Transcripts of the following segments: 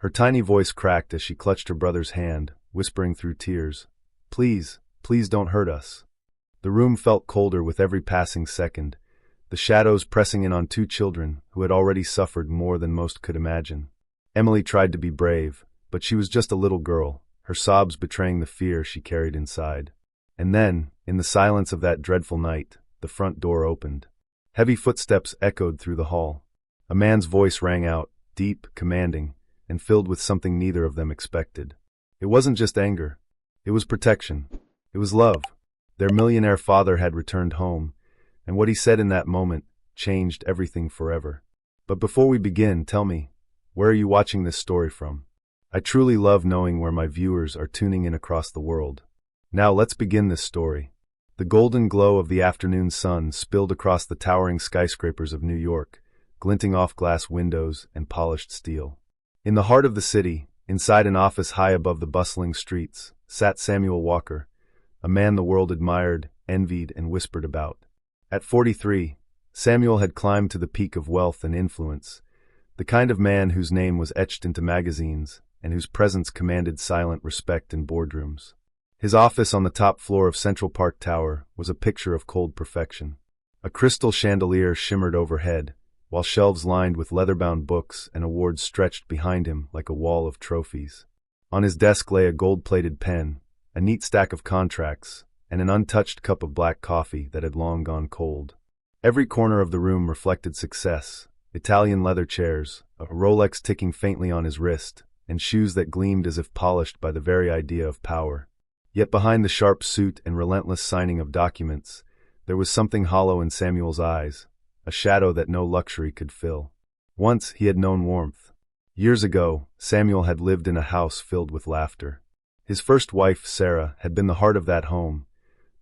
Her tiny voice cracked as she clutched her brother's hand, whispering through tears, "Please, please don't hurt us." The room felt colder with every passing second, the shadows pressing in on two children who had already suffered more than most could imagine. Emily tried to be brave, but she was just a little girl, her sobs betraying the fear she carried inside. And then, in the silence of that dreadful night, the front door opened. Heavy footsteps echoed through the hall. A man's voice rang out, deep, commanding, and filled with something neither of them expected. It wasn't just anger. It was protection. It was love. Their millionaire father had returned home, and what he said in that moment changed everything forever. But before we begin, tell me, where are you watching this story from? I truly love knowing where my viewers are tuning in across the world. Now let's begin this story. The golden glow of the afternoon sun spilled across the towering skyscrapers of New York, glinting off glass windows and polished steel. In the heart of the city, inside an office high above the bustling streets, sat Samuel Walker, a man the world admired, envied, and whispered about. At 43, Samuel had climbed to the peak of wealth and influence, the kind of man whose name was etched into magazines and whose presence commanded silent respect in boardrooms. His office on the top floor of Central Park Tower was a picture of cold perfection. A crystal chandelier shimmered overhead, while shelves lined with leather-bound books and awards stretched behind him like a wall of trophies. On his desk lay a gold-plated pen, a neat stack of contracts, and an untouched cup of black coffee that had long gone cold. Every corner of the room reflected success: Italian leather chairs, a Rolex ticking faintly on his wrist, and shoes that gleamed as if polished by the very idea of power. Yet behind the sharp suit and relentless signing of documents, there was something hollow in Samuel's eyes, a shadow that no luxury could fill. Once he had known warmth. Years ago, Samuel had lived in a house filled with laughter. His first wife, Sarah, had been the heart of that home,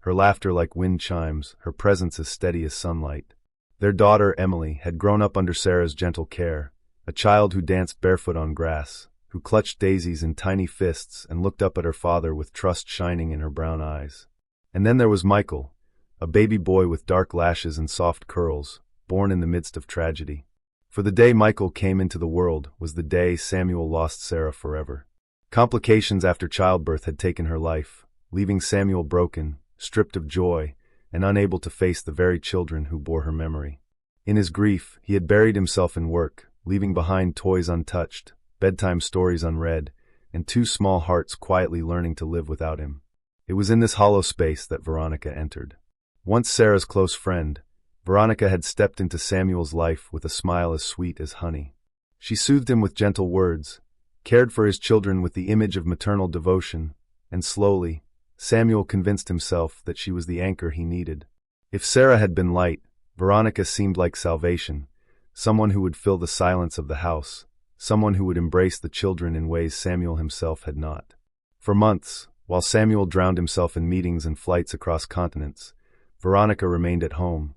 her laughter like wind chimes, her presence as steady as sunlight. Their daughter, Emily, had grown up under Sarah's gentle care, a child who danced barefoot on grass, who clutched daisies in tiny fists and looked up at her father with trust shining in her brown eyes. And then there was Michael, a baby boy with dark lashes and soft curls, born in the midst of tragedy. For the day Michael came into the world was the day Samuel lost Sarah forever. Complications after childbirth had taken her life, leaving Samuel broken, stripped of joy, and unable to face the very children who bore her memory. In his grief, he had buried himself in work, leaving behind toys untouched, bedtime stories unread, and two small hearts quietly learning to live without him. It was in this hollow space that Veronica entered. Once Sarah's close friend, Veronica had stepped into Samuel's life with a smile as sweet as honey. She soothed him with gentle words, cared for his children with the image of maternal devotion, and slowly, Samuel convinced himself that she was the anchor he needed. If Sarah had been light, Veronica seemed like salvation, someone who would fill the silence of the house, someone who would embrace the children in ways Samuel himself had not. For months, while Samuel drowned himself in meetings and flights across continents, Veronica remained at home,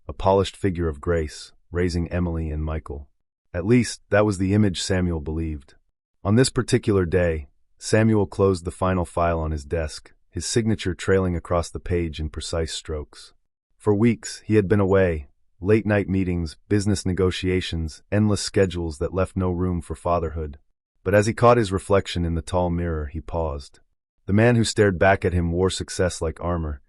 a polished figure of grace, raising Emily and Michael. At least, that was the image Samuel believed. On this particular day, Samuel closed the final file on his desk, his signature trailing across the page in precise strokes. For weeks, he had been away, late-night meetings, business negotiations, endless schedules that left no room for fatherhood. But as he caught his reflection in the tall mirror, he paused. The man who stared back at him wore success like armor,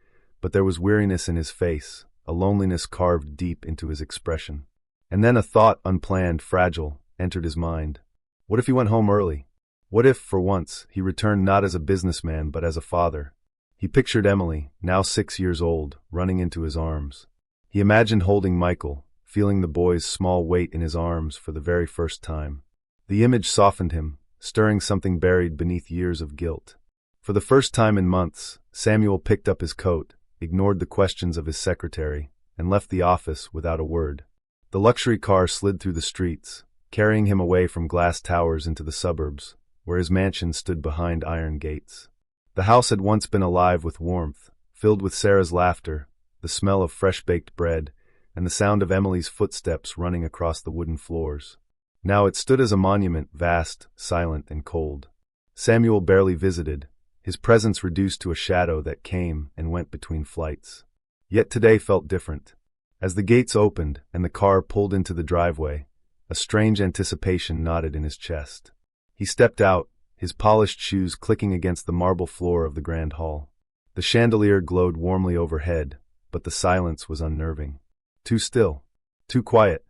but there was weariness in his face, a loneliness carved deep into his expression. And then a thought, unplanned, fragile, entered his mind. What if he went home early? What if, for once, he returned not as a businessman but as a father? He pictured Emily, now 6 years old, running into his arms. He imagined holding Michael, feeling the boy's small weight in his arms for the very first time. The image softened him, stirring something buried beneath years of guilt. For the first time in months, Samuel picked up his coat, ignored the questions of his secretary, and left the office without a word. The luxury car slid through the streets, carrying him away from glass towers into the suburbs, where his mansion stood behind iron gates. The house had once been alive with warmth, filled with Sarah's laughter, the smell of fresh-baked bread, and the sound of Emily's footsteps running across the wooden floors. Now it stood as a monument, vast, silent, and cold. Samuel barely visited, his presence reduced to a shadow that came and went between flights. Yet today felt different. As the gates opened and the car pulled into the driveway, a strange anticipation knotted in his chest. He stepped out, his polished shoes clicking against the marble floor of the grand hall. The chandelier glowed warmly overhead, but the silence was unnerving. Too still. Too quiet.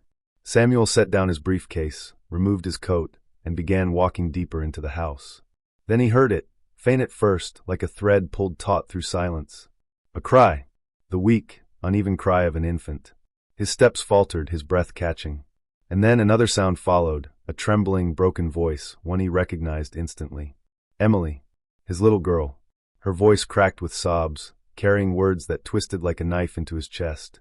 Samuel set down his briefcase, removed his coat, and began walking deeper into the house. Then he heard it, faint at first, like a thread pulled taut through silence. A cry. The weak, uneven cry of an infant. His steps faltered, his breath catching. And then another sound followed, a trembling, broken voice, one he recognized instantly. Emily. His little girl. Her voice cracked with sobs, carrying words that twisted like a knife into his chest.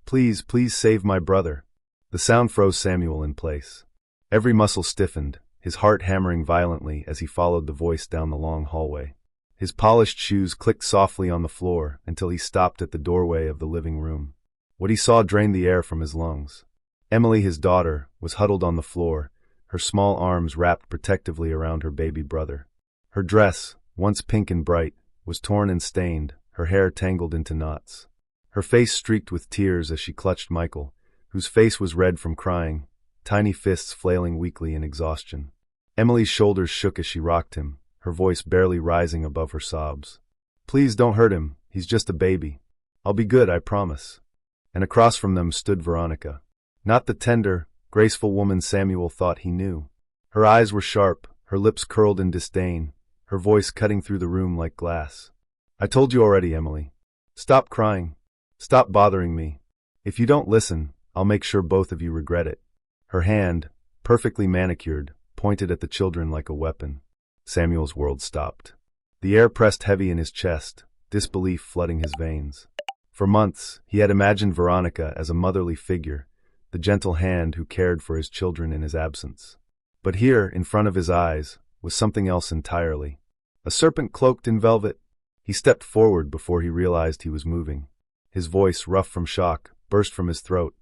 Please, please save my brother. The sound froze Samuel in place. Every muscle stiffened, his heart hammering violently as he followed the voice down the long hallway. His polished shoes clicked softly on the floor until he stopped at the doorway of the living room. What he saw drained the air from his lungs. Emily, his daughter, was huddled on the floor, her small arms wrapped protectively around her baby brother. Her dress, once pink and bright, was torn and stained, her hair tangled into knots. Her face streaked with tears as she clutched Michael, whose face was red from crying, tiny fists flailing weakly in exhaustion. Emily's shoulders shook as she rocked him, her voice barely rising above her sobs. Please don't hurt him, he's just a baby. I'll be good, I promise. And across from them stood Veronica. Not the tender, graceful woman Samuel thought he knew. Her eyes were sharp, her lips curled in disdain, her voice cutting through the room like glass. I told you already, Emily. Stop crying. Stop bothering me. If you don't listen, I'll make sure both of you regret it. Her hand, perfectly manicured, pointed at the children like a weapon. Samuel's world stopped. The air pressed heavy in his chest, disbelief flooding his veins. For months, he had imagined Veronica as a motherly figure, the gentle hand who cared for his children in his absence. But here, in front of his eyes, was something else entirely. A serpent cloaked in velvet. He stepped forward before he realized he was moving. His voice, rough from shock, burst from his throat.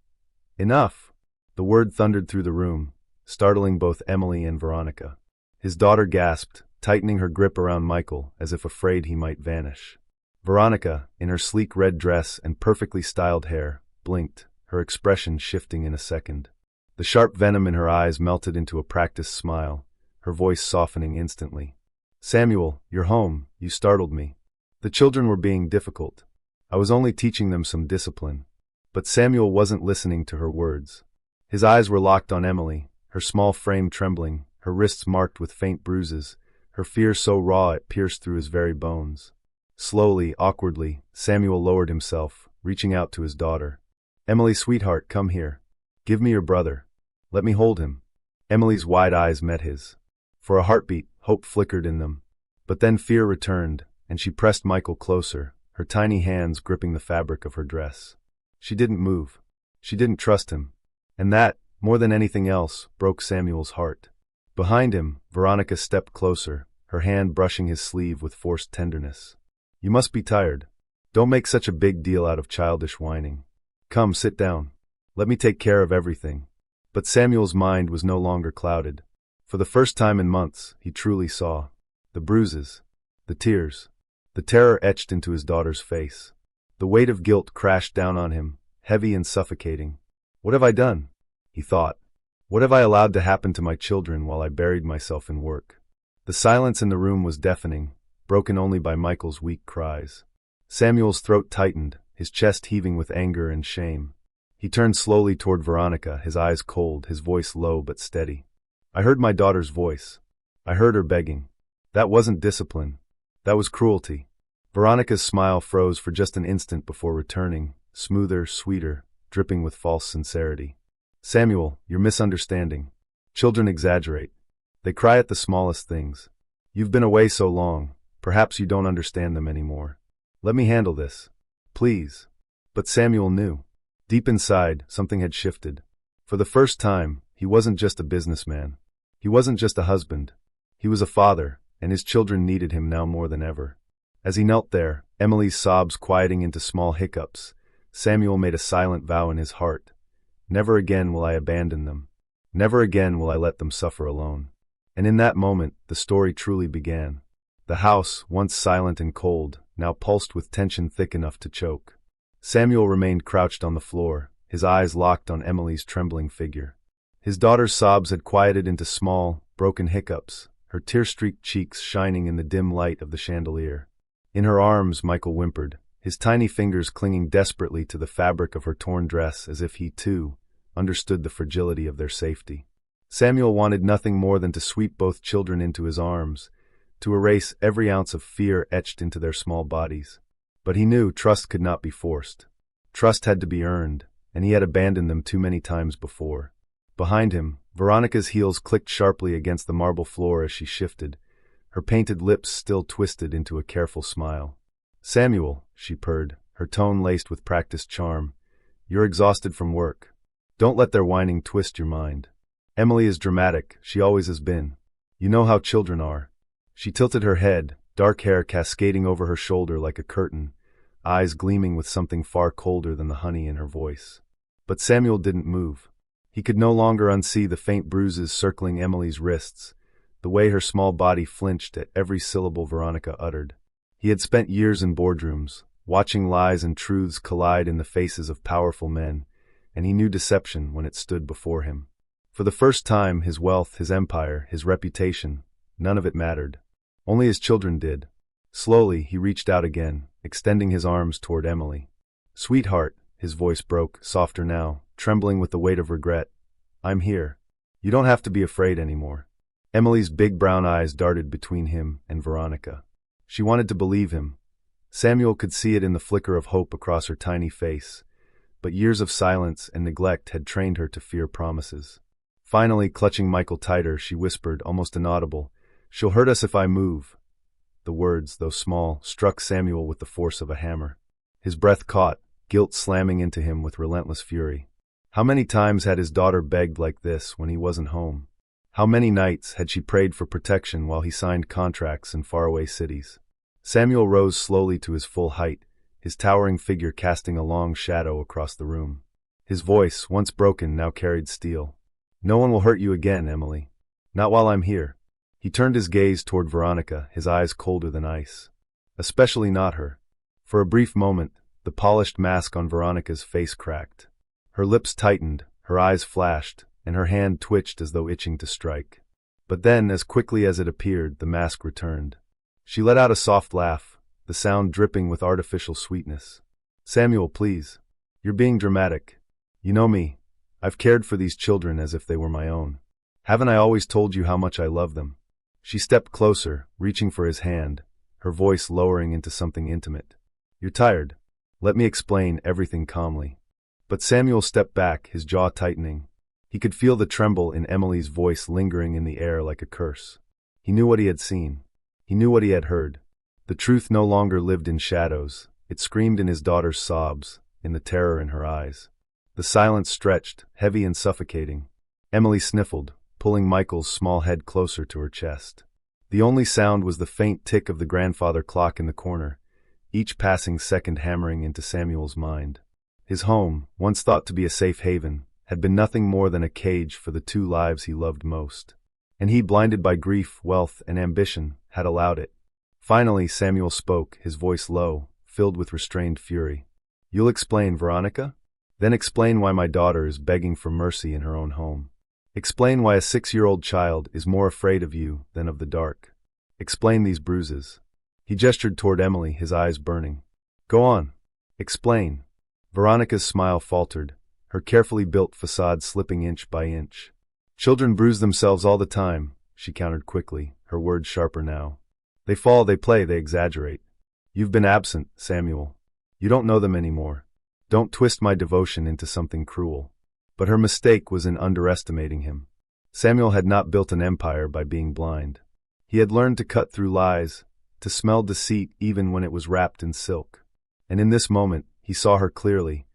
Enough! The word thundered through the room, startling both Emily and Veronica. His daughter gasped, tightening her grip around Michael as if afraid he might vanish. Veronica, in her sleek red dress and perfectly styled hair, blinked, her expression shifting in a second. The sharp venom in her eyes melted into a practiced smile, her voice softening instantly. Samuel, you're home, you startled me. The children were being difficult. I was only teaching them some discipline. But Samuel wasn't listening to her words. His eyes were locked on Emily, her small frame trembling, her wrists marked with faint bruises, her fear so raw it pierced through his very bones. Slowly, awkwardly, Samuel lowered himself, reaching out to his daughter. Emily, sweetheart, come here. Give me your brother. Let me hold him. Emily's wide eyes met his. For a heartbeat, hope flickered in them. But then fear returned, and she pressed Michael closer, her tiny hands gripping the fabric of her dress. She didn't move. She didn't trust him. And that, more than anything else, broke Samuel's heart. Behind him, Veronica stepped closer, her hand brushing his sleeve with forced tenderness. You must be tired. Don't make such a big deal out of childish whining. Come, sit down. Let me take care of everything. But Samuel's mind was no longer clouded. For the first time in months, he truly saw. The bruises. The tears. The terror etched into his daughter's face. The weight of guilt crashed down on him, heavy and suffocating. What have I done? He thought. What have I allowed to happen to my children while I buried myself in work? The silence in the room was deafening, broken only by Michael's weak cries. Samuel's throat tightened, his chest heaving with anger and shame. He turned slowly toward Veronica, his eyes cold, his voice low but steady. I heard my daughter's voice. I heard her begging. That wasn't discipline. That was cruelty. Veronica's smile froze for just an instant before returning, smoother, sweeter, dripping with false sincerity. Samuel, you're misunderstanding. Children exaggerate. They cry at the smallest things. You've been away so long, perhaps you don't understand them anymore. Let me handle this. Please. But Samuel knew. Deep inside, something had shifted. For the first time, he wasn't just a businessman. He wasn't just a husband. He was a father, and his children needed him now more than ever. As he knelt there, Emily's sobs quieting into small hiccups, Samuel made a silent vow in his heart. Never again will I abandon them. Never again will I let them suffer alone. And in that moment, the story truly began. The house, once silent and cold, now pulsed with tension thick enough to choke. Samuel remained crouched on the floor, his eyes locked on Emily's trembling figure. His daughter's sobs had quieted into small, broken hiccups, her tear-streaked cheeks shining in the dim light of the chandelier. In her arms, Michael whimpered, his tiny fingers clinging desperately to the fabric of her torn dress as if he, too, understood the fragility of their safety. Samuel wanted nothing more than to sweep both children into his arms, to erase every ounce of fear etched into their small bodies. But he knew trust could not be forced. Trust had to be earned, and he had abandoned them too many times before. Behind him, Veronica's heels clicked sharply against the marble floor as she shifted, her painted lips still twisted into a careful smile. "Samuel," she purred, her tone laced with practiced charm, "you're exhausted from work. Don't let their whining twist your mind. Emily is dramatic, she always has been. You know how children are." She tilted her head, dark hair cascading over her shoulder like a curtain, eyes gleaming with something far colder than the honey in her voice. But Samuel didn't move. He could no longer unsee the faint bruises circling Emily's wrists, the way her small body flinched at every syllable Veronica uttered. He had spent years in boardrooms, watching lies and truths collide in the faces of powerful men, and he knew deception when it stood before him. For the first time, his wealth, his empire, his reputation, none of it mattered. Only his children did. Slowly, he reached out again, extending his arms toward Emily. "Sweetheart," his voice broke, softer now, trembling with the weight of regret, "I'm here. You don't have to be afraid anymore." Emily's big brown eyes darted between him and Veronica. She wanted to believe him. Samuel could see it in the flicker of hope across her tiny face, but years of silence and neglect had trained her to fear promises. Finally, clutching Michael tighter, she whispered, almost inaudible, "She'll hurt us if I move." The words, though small, struck Samuel with the force of a hammer. His breath caught, guilt slamming into him with relentless fury. How many times had his daughter begged like this when he wasn't home? How many nights had she prayed for protection while he signed contracts in faraway cities? Samuel rose slowly to his full height, his towering figure casting a long shadow across the room. His voice, once broken, now carried steel. "No one will hurt you again, Emily. Not while I'm here." He turned his gaze toward Veronica, his eyes colder than ice. Especially not her. For a brief moment, the polished mask on Veronica's face cracked. Her lips tightened, her eyes flashed, and her hand twitched as though itching to strike. But then, as quickly as it appeared, the mask returned. She let out a soft laugh, the sound dripping with artificial sweetness. "Samuel, please. You're being dramatic. You know me. I've cared for these children as if they were my own. Haven't I always told you how much I love them?" She stepped closer, reaching for his hand, her voice lowering into something intimate. "You're tired. Let me explain everything calmly." But Samuel stepped back, his jaw tightening. He could feel the tremble in Emily's voice lingering in the air like a curse. He knew what he had seen. He knew what he had heard. The truth no longer lived in shadows. It screamed in his daughter's sobs, in the terror in her eyes. The silence stretched, heavy and suffocating. Emily sniffled, pulling Michael's small head closer to her chest. The only sound was the faint tick of the grandfather clock in the corner, each passing second hammering into Samuel's mind. His home, once thought to be a safe haven, had been nothing more than a cage for the two lives he loved most. And he, blinded by grief, wealth, and ambition, had allowed it. Finally, Samuel spoke, his voice low, filled with restrained fury. "You'll explain, Veronica? Then explain why my daughter is begging for mercy in her own home. Explain why a 6-year-old child is more afraid of you than of the dark. Explain these bruises." He gestured toward Emily, his eyes burning. "Go on. Explain." Veronica's smile faltered, her carefully built facade slipping inch by inch. "Children bruise themselves all the time," she countered quickly, her words sharper now. "They fall, they play, they exaggerate. You've been absent, Samuel. You don't know them anymore. Don't twist my devotion into something cruel." But her mistake was in underestimating him. Samuel had not built an empire by being blind. He had learned to cut through lies, to smell deceit even when it was wrapped in silk. And in this moment, he saw her clearly,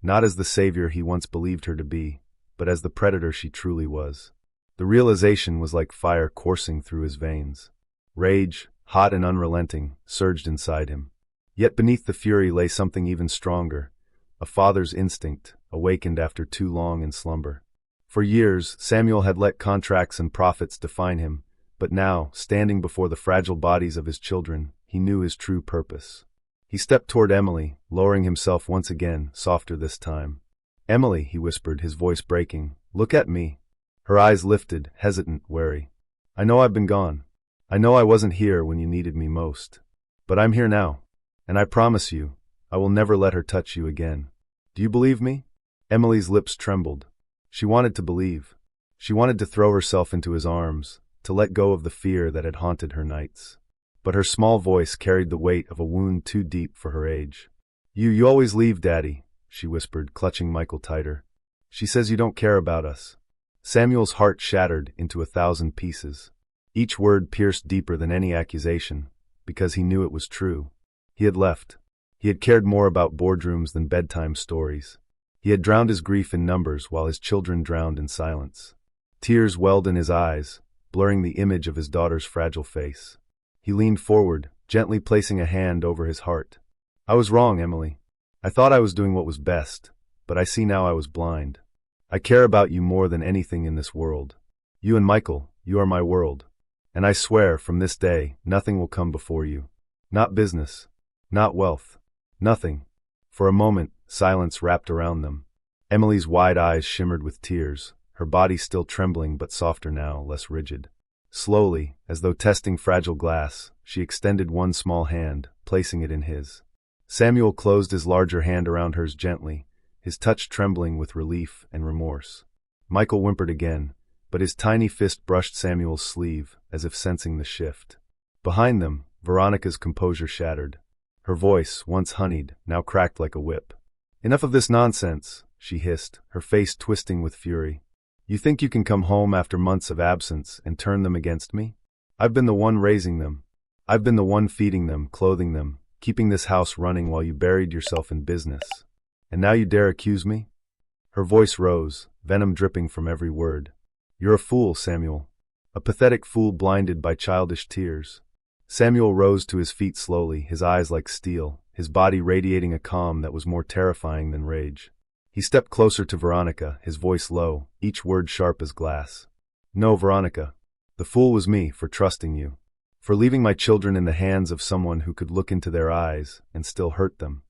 not as the savior he once believed her to be, but as the predator she truly was. The realization was like fire coursing through his veins. Rage, hot and unrelenting, surged inside him. Yet beneath the fury lay something even stronger, a father's instinct, awakened after too long in slumber. For years, Samuel had let contracts and profits define him, but now, standing before the fragile bodies of his children, he knew his true purpose. He stepped toward Emily, lowering himself once again, softer this time. "Emily," he whispered, his voice breaking, "look at me." Her eyes lifted, hesitant, wary. I know I've been gone. I know I wasn't here when you needed me most. But I'm here now. And I promise you, I will never let her touch you again. Do you believe me? Emily's lips trembled. She wanted to believe. She wanted to throw herself into his arms, to let go of the fear that had haunted her nights. But her small voice carried the weight of a wound too deep for her age. You always leave, Daddy, she whispered, clutching Michael tighter. She says you don't care about us. Samuel's heart shattered into 1,000 pieces. Each word pierced deeper than any accusation, because he knew it was true. He had left. He had cared more about boardrooms than bedtime stories. He had drowned his grief in numbers while his children drowned in silence. Tears welled in his eyes, blurring the image of his daughter's fragile face. He leaned forward, gently placing a hand over his heart. I was wrong, Emily. I thought I was doing what was best, but I see now I was blind. I care about you more than anything in this world. You and Michael, you are my world. And I swear, from this day, nothing will come before you. Not business. Not wealth. Nothing. For a moment, silence wrapped around them. Emily's wide eyes shimmered with tears, her body still trembling but softer now, less rigid. Slowly, as though testing fragile glass, she extended one small hand, placing it in his. Samuel closed his larger hand around hers gently, his touch trembling with relief and remorse. Michael whimpered again, but his tiny fist brushed Samuel's sleeve, as if sensing the shift. Behind them, Veronica's composure shattered. Her voice, once honeyed, now cracked like a whip. Enough of this nonsense, she hissed, her face twisting with fury. You think you can come home after months of absence and turn them against me? I've been the one raising them. I've been the one feeding them, clothing them, keeping this house running while you buried yourself in business. And now you dare accuse me? Her voice rose, venom dripping from every word. You're a fool, Samuel. A pathetic fool blinded by childish tears. Samuel rose to his feet slowly, his eyes like steel, his body radiating a calm that was more terrifying than rage. He stepped closer to Veronica, his voice low, each word sharp as glass. No, Veronica. The fool was me for trusting you. For leaving my children in the hands of someone who could look into their eyes and still hurt them.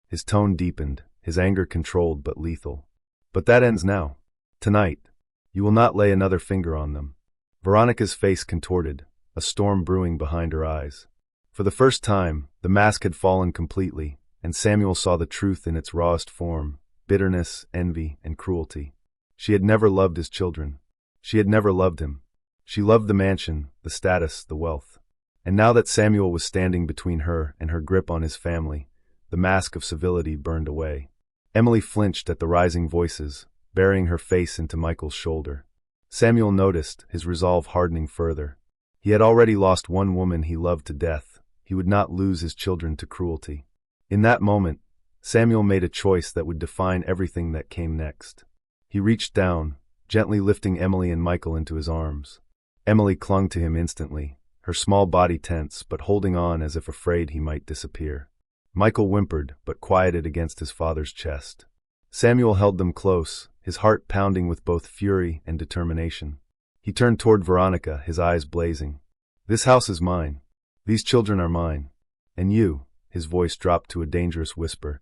His tone deepened, his anger controlled but lethal. But that ends now. Tonight. You will not lay another finger on them. Veronica's face contorted, a storm brewing behind her eyes. For the first time, the mask had fallen completely, and Samuel saw the truth in its rawest form, bitterness, envy, and cruelty. She had never loved his children. She had never loved him. She loved the mansion, the status, the wealth. And now that Samuel was standing between her and her grip on his family, the mask of civility burned away. Emily flinched at the rising voices, burying her face into Michael's shoulder. Samuel noticed, his resolve hardening further. He had already lost one woman he loved to death. He would not lose his children to cruelty. In that moment, Samuel made a choice that would define everything that came next. He reached down, gently lifting Emily and Michael into his arms. Emily clung to him instantly, her small body tense but holding on as if afraid he might disappear. Michael whimpered, but quieted against his father's chest. Samuel held them close, his heart pounding with both fury and determination. He turned toward Veronica, his eyes blazing. This house is mine. These children are mine. And you, his voice dropped to a dangerous whisper,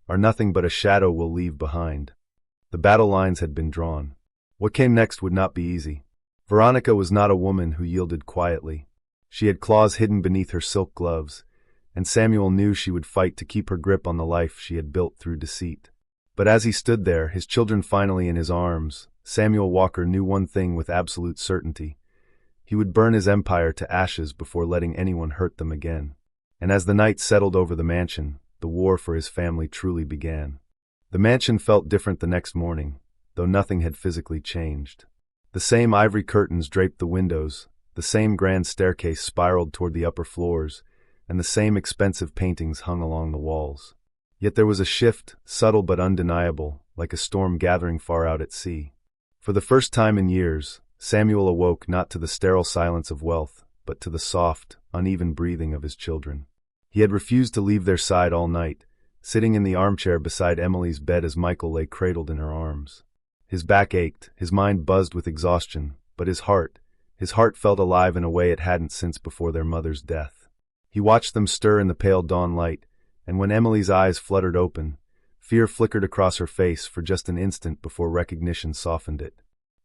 are nothing but a shadow we'll leave behind. The battle lines had been drawn. What came next would not be easy. Veronica was not a woman who yielded quietly. She had claws hidden beneath her silk gloves, and Samuel knew she would fight to keep her grip on the life she had built through deceit. But as he stood there, his children finally in his arms, Samuel Walker knew one thing with absolute certainty. He would burn his empire to ashes before letting anyone hurt them again. And as the night settled over the mansion, the war for his family truly began. The mansion felt different the next morning, though nothing had physically changed. The same ivory curtains draped the windows, the same grand staircase spiraled toward the upper floors, and the same expensive paintings hung along the walls. Yet there was a shift, subtle but undeniable, like a storm gathering far out at sea. For the first time in years, Samuel awoke not to the sterile silence of wealth, but to the soft, uneven breathing of his children. He had refused to leave their side all night, sitting in the armchair beside Emily's bed as Michael lay cradled in her arms. His back ached, his mind buzzed with exhaustion, but his heart felt alive in a way it hadn't since before their mother's death. He watched them stir in the pale dawn light, and when Emily's eyes fluttered open, fear flickered across her face for just an instant before recognition softened it.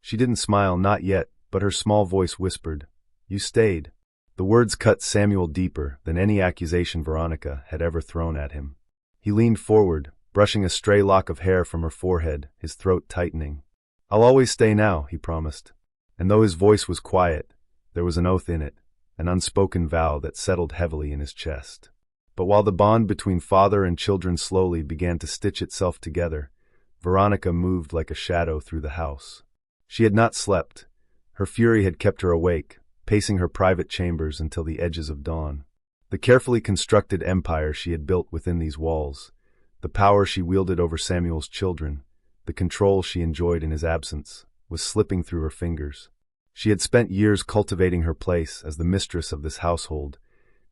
She didn't smile, not yet, but her small voice whispered, You stayed." The words cut Samuel deeper than any accusation Veronica had ever thrown at him. He leaned forward, brushing a stray lock of hair from her forehead, his throat tightening. "I'll always stay now," he promised. And though his voice was quiet, there was an oath in it, an unspoken vow that settled heavily in his chest. But while the bond between father and children slowly began to stitch itself together, Veronica moved like a shadow through the house. She had not slept. Her fury had kept her awake, pacing her private chambers until the edges of dawn. The carefully constructed empire she had built within these walls, the power she wielded over Samuel's children, the control she enjoyed in his absence, was slipping through her fingers. She had spent years cultivating her place as the mistress of this household,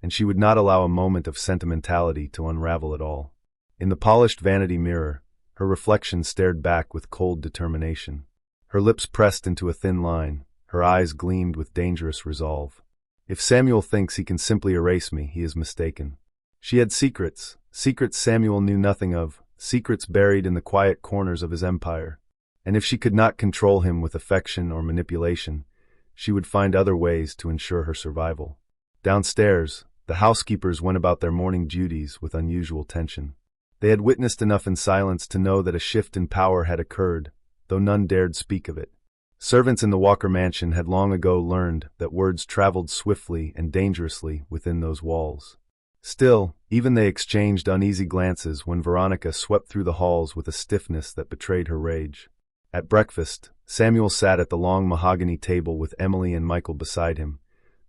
and she would not allow a moment of sentimentality to unravel it all. In the polished vanity mirror, her reflection stared back with cold determination. Her lips pressed into a thin line, her eyes gleamed with dangerous resolve. If Samuel thinks he can simply erase me, he is mistaken. She had secrets, secrets Samuel knew nothing of, secrets buried in the quiet corners of his empire. And if she could not control him with affection or manipulation, she would find other ways to ensure her survival. Downstairs, the housekeepers went about their morning duties with unusual tension. They had witnessed enough in silence to know that a shift in power had occurred, though none dared speak of it. Servants in the Walker mansion had long ago learned that words traveled swiftly and dangerously within those walls. Still, even they exchanged uneasy glances when Veronica swept through the halls with a stiffness that betrayed her rage. At breakfast, Samuel sat at the long mahogany table with Emily and Michael beside him,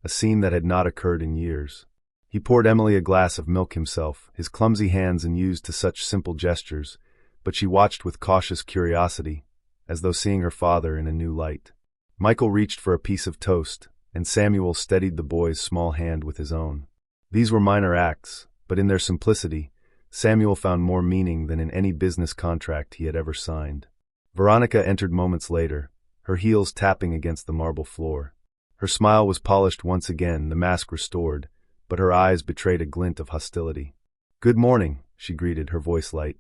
a scene that had not occurred in years. He poured Emily a glass of milk himself, his clumsy hands unused to such simple gestures, but she watched with cautious curiosity, as though seeing her father in a new light. Michael reached for a piece of toast, and Samuel steadied the boy's small hand with his own. These were minor acts, but in their simplicity, Samuel found more meaning than in any business contract he had ever signed. Veronica entered moments later, her heels tapping against the marble floor. Her smile was polished once again, the mask restored, but her eyes betrayed a glint of hostility. "Good morning," she greeted, her voice light.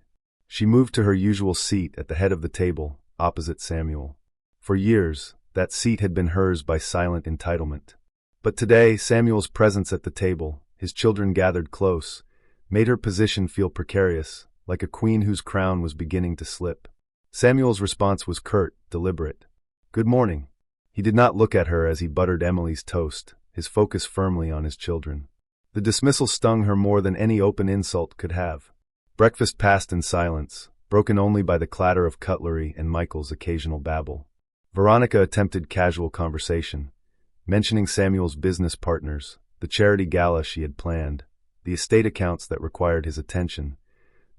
She moved to her usual seat at the head of the table, opposite Samuel. For years, that seat had been hers by silent entitlement. But today, Samuel's presence at the table, his children gathered close, made her position feel precarious, like a queen whose crown was beginning to slip. Samuel's response was curt, deliberate. "Good morning." He did not look at her as he buttered Emily's toast, his focus firmly on his children. The dismissal stung her more than any open insult could have. Breakfast passed in silence, broken only by the clatter of cutlery and Michael's occasional babble. Veronica attempted casual conversation, mentioning Samuel's business partners, the charity gala she had planned, the estate accounts that required his attention,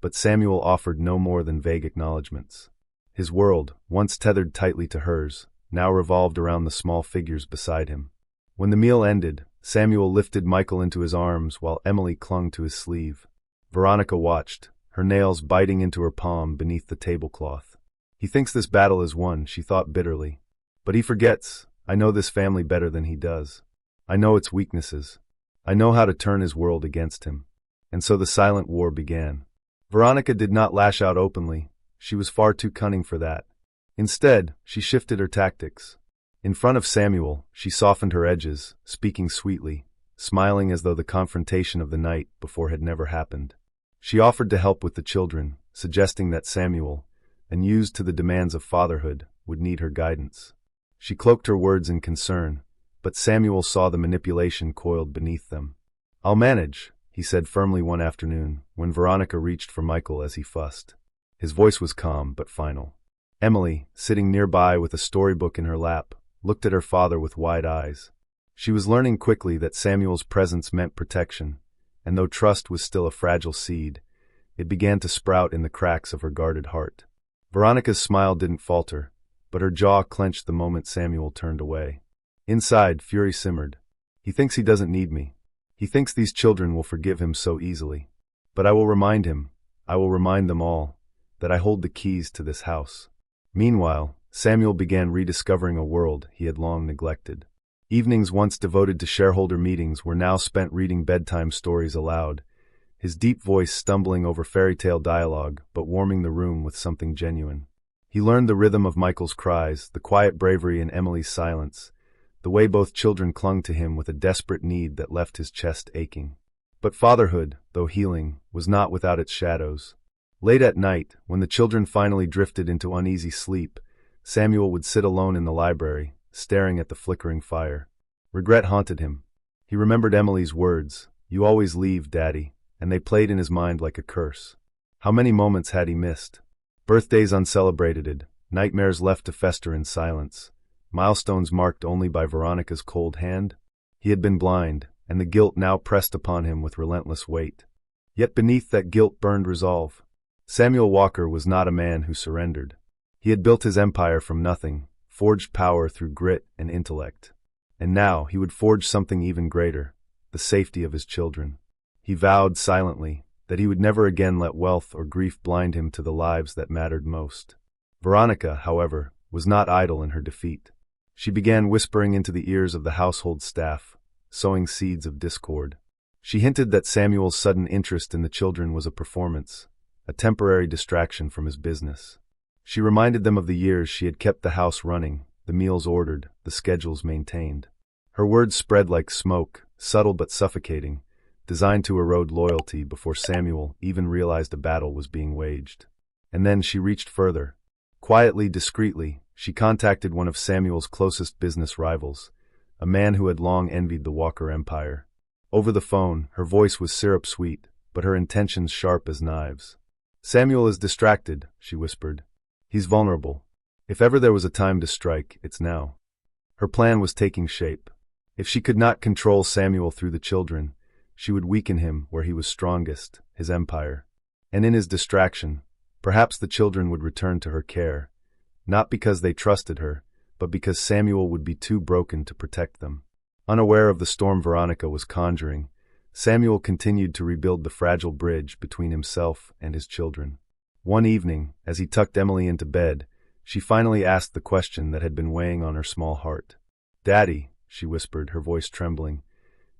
but Samuel offered no more than vague acknowledgments. His world, once tethered tightly to hers, now revolved around the small figures beside him. When the meal ended, Samuel lifted Michael into his arms while Emily clung to his sleeve. Veronica watched, her nails biting into her palm beneath the tablecloth. "He thinks this battle is won," she thought bitterly. "But he forgets, I know this family better than he does. I know its weaknesses. I know how to turn his world against him." And so the silent war began. Veronica did not lash out openly. She was far too cunning for that. Instead, she shifted her tactics. In front of Samuel, she softened her edges, speaking sweetly, smiling as though the confrontation of the night before had never happened. She offered to help with the children, suggesting that Samuel, unused to the demands of fatherhood, would need her guidance. She cloaked her words in concern, but Samuel saw the manipulation coiled beneath them. "I'll manage," he said firmly one afternoon, when Veronica reached for Michael as he fussed. His voice was calm but final. Emily, sitting nearby with a storybook in her lap, looked at her father with wide eyes. She was learning quickly that Samuel's presence meant protection, and though trust was still a fragile seed, it began to sprout in the cracks of her guarded heart. Veronica's smile didn't falter, but her jaw clenched the moment Samuel turned away. Inside, fury simmered. "He thinks he doesn't need me. He thinks these children will forgive him so easily. But I will remind him, I will remind them all, that I hold the keys to this house." Meanwhile, Samuel began rediscovering a world he had long neglected. Evenings once devoted to shareholder meetings were now spent reading bedtime stories aloud, his deep voice stumbling over fairy tale dialogue but warming the room with something genuine. He learned the rhythm of Michael's cries, the quiet bravery in Emily's silence, the way both children clung to him with a desperate need that left his chest aching. But fatherhood, though healing, was not without its shadows. Late at night, when the children finally drifted into uneasy sleep, Samuel would sit alone in the library, staring at the flickering fire. Regret haunted him. He remembered Emily's words, "You always leave, Daddy," and they played in his mind like a curse. How many moments had he missed? Birthdays uncelebrated, nightmares left to fester in silence, milestones marked only by Veronica's cold hand. He had been blind, and the guilt now pressed upon him with relentless weight. Yet beneath that guilt burned resolve. Samuel Walker was not a man who surrendered. He had built his empire from nothing, forged power through grit and intellect. And now he would forge something even greater, the safety of his children. He vowed silently that he would never again let wealth or grief blind him to the lives that mattered most. Veronica, however, was not idle in her defeat. She began whispering into the ears of the household staff, sowing seeds of discord. She hinted that Samuel's sudden interest in the children was a performance, a temporary distraction from his business. She reminded them of the years she had kept the house running, the meals ordered, the schedules maintained. Her words spread like smoke, subtle but suffocating, designed to erode loyalty before Samuel even realized a battle was being waged. And then she reached further. Quietly, discreetly, she contacted one of Samuel's closest business rivals, a man who had long envied the Walker empire. Over the phone, her voice was syrup-sweet, but her intentions sharp as knives. "Samuel is distracted," she whispered. "He's vulnerable. If ever there was a time to strike, it's now." Her plan was taking shape. If she could not control Samuel through the children, she would weaken him where he was strongest, his empire. And in his distraction, perhaps the children would return to her care, not because they trusted her, but because Samuel would be too broken to protect them. Unaware of the storm Veronica was conjuring, Samuel continued to rebuild the fragile bridge between himself and his children. One evening, as he tucked Emily into bed, she finally asked the question that had been weighing on her small heart. "Daddy," she whispered, her voice trembling,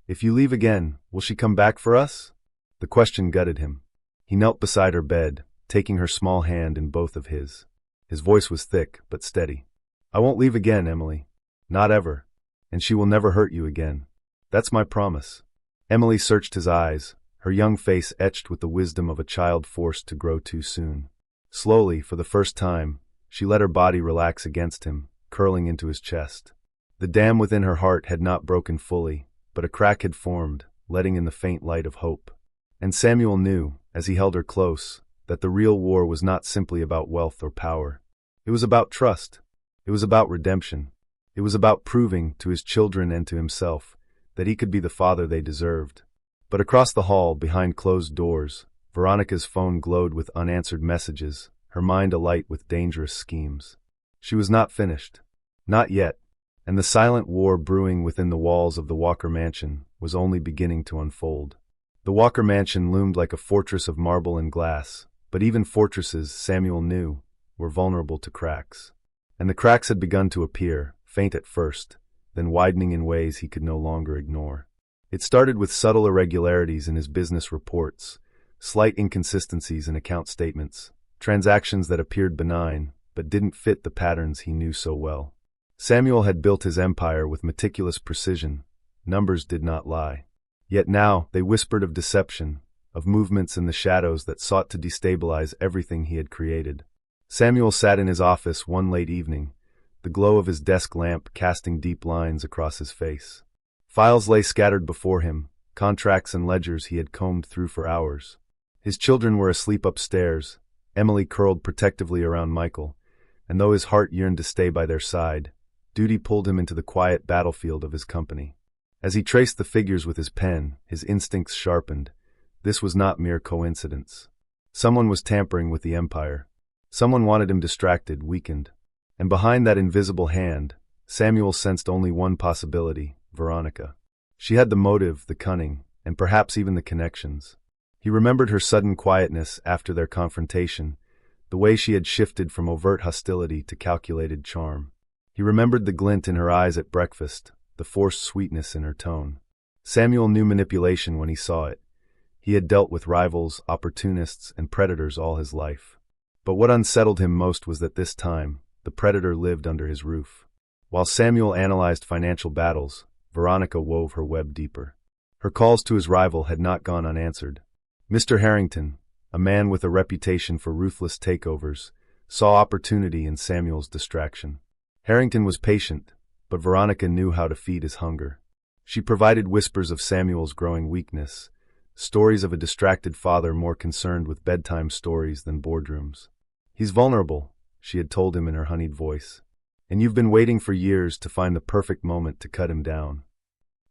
"if you leave again, will she come back for us?" The question gutted him. He knelt beside her bed, taking her small hand in both of his. His voice was thick, but steady. "I won't leave again, Emily. Not ever. And she will never hurt you again. That's my promise." Emily searched his eyes, her young face etched with the wisdom of a child forced to grow too soon. Slowly, for the first time, she let her body relax against him, curling into his chest. The dam within her heart had not broken fully, but a crack had formed, letting in the faint light of hope. And Samuel knew, as he held her close, that the real war was not simply about wealth or power. It was about trust. It was about redemption. It was about proving, to his children and to himself, that he could be the father they deserved. But across the hall, behind closed doors, Veronica's phone glowed with unanswered messages, her mind alight with dangerous schemes. She was not finished. Not yet. And the silent war brewing within the walls of the Walker mansion was only beginning to unfold. The Walker mansion loomed like a fortress of marble and glass, but even fortresses, Samuel knew, were vulnerable to cracks. And the cracks had begun to appear, faint at first, then widening in ways he could no longer ignore. It started with subtle irregularities in his business reports, slight inconsistencies in account statements, transactions that appeared benign, but didn't fit the patterns he knew so well. Samuel had built his empire with meticulous precision. Numbers did not lie. Yet now they whispered of deception, of movements in the shadows that sought to destabilize everything he had created. Samuel sat in his office one late evening, the glow of his desk lamp casting deep lines across his face. Files lay scattered before him, contracts and ledgers he had combed through for hours. His children were asleep upstairs, Emily curled protectively around Michael, and though his heart yearned to stay by their side, duty pulled him into the quiet battlefield of his company. As he traced the figures with his pen, his instincts sharpened. This was not mere coincidence. Someone was tampering with the empire. Someone wanted him distracted, weakened. And behind that invisible hand, Samuel sensed only one possibility: Veronica. She had the motive, the cunning, and perhaps even the connections. He remembered her sudden quietness after their confrontation, the way she had shifted from overt hostility to calculated charm. He remembered the glint in her eyes at breakfast, the forced sweetness in her tone. Samuel knew manipulation when he saw it. He had dealt with rivals, opportunists, and predators all his life. But what unsettled him most was that this time, the predator lived under his roof. While Samuel analyzed financial battles, Veronica wove her web deeper. Her calls to his rival had not gone unanswered. Mr. Harrington, a man with a reputation for ruthless takeovers, saw opportunity in Samuel's distraction. Harrington was patient, but Veronica knew how to feed his hunger. She provided whispers of Samuel's growing weakness, stories of a distracted father more concerned with bedtime stories than boardrooms. "He's vulnerable," she had told him in her honeyed voice, "and you've been waiting for years to find the perfect moment to cut him down."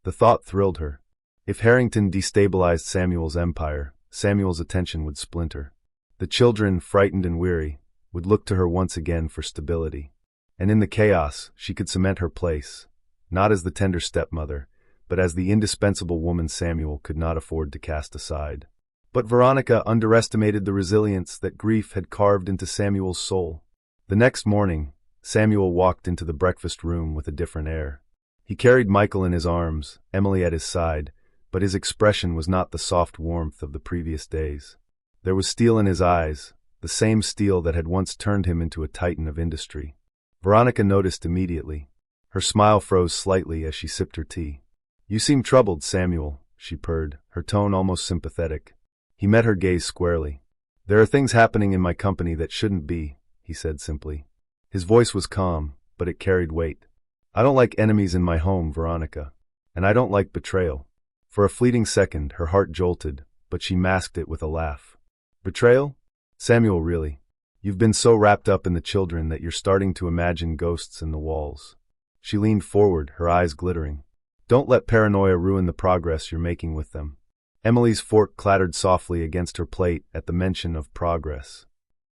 The thought thrilled her. If Harrington destabilized Samuel's empire, Samuel's attention would splinter. The children, frightened and weary, would look to her once again for stability. And in the chaos, she could cement her place, not as the tender stepmother, but as the indispensable woman Samuel could not afford to cast aside. But Veronica underestimated the resilience that grief had carved into Samuel's soul. The next morning, Samuel walked into the breakfast room with a different air. He carried Michael in his arms, Emily at his side, but his expression was not the soft warmth of the previous days. There was steel in his eyes, the same steel that had once turned him into a titan of industry. Veronica noticed immediately. Her smile froze slightly as she sipped her tea. "You seem troubled, Samuel," she purred, her tone almost sympathetic. He met her gaze squarely. "There are things happening in my company that shouldn't be," he said simply. His voice was calm, but it carried weight. "I don't like enemies in my home, Veronica. And I don't like betrayal." For a fleeting second, her heart jolted, but she masked it with a laugh. "Betrayal? Samuel, really? You've been so wrapped up in the children that you're starting to imagine ghosts in the walls." She leaned forward, her eyes glittering. "Don't let paranoia ruin the progress you're making with them." Emily's fork clattered softly against her plate at the mention of progress.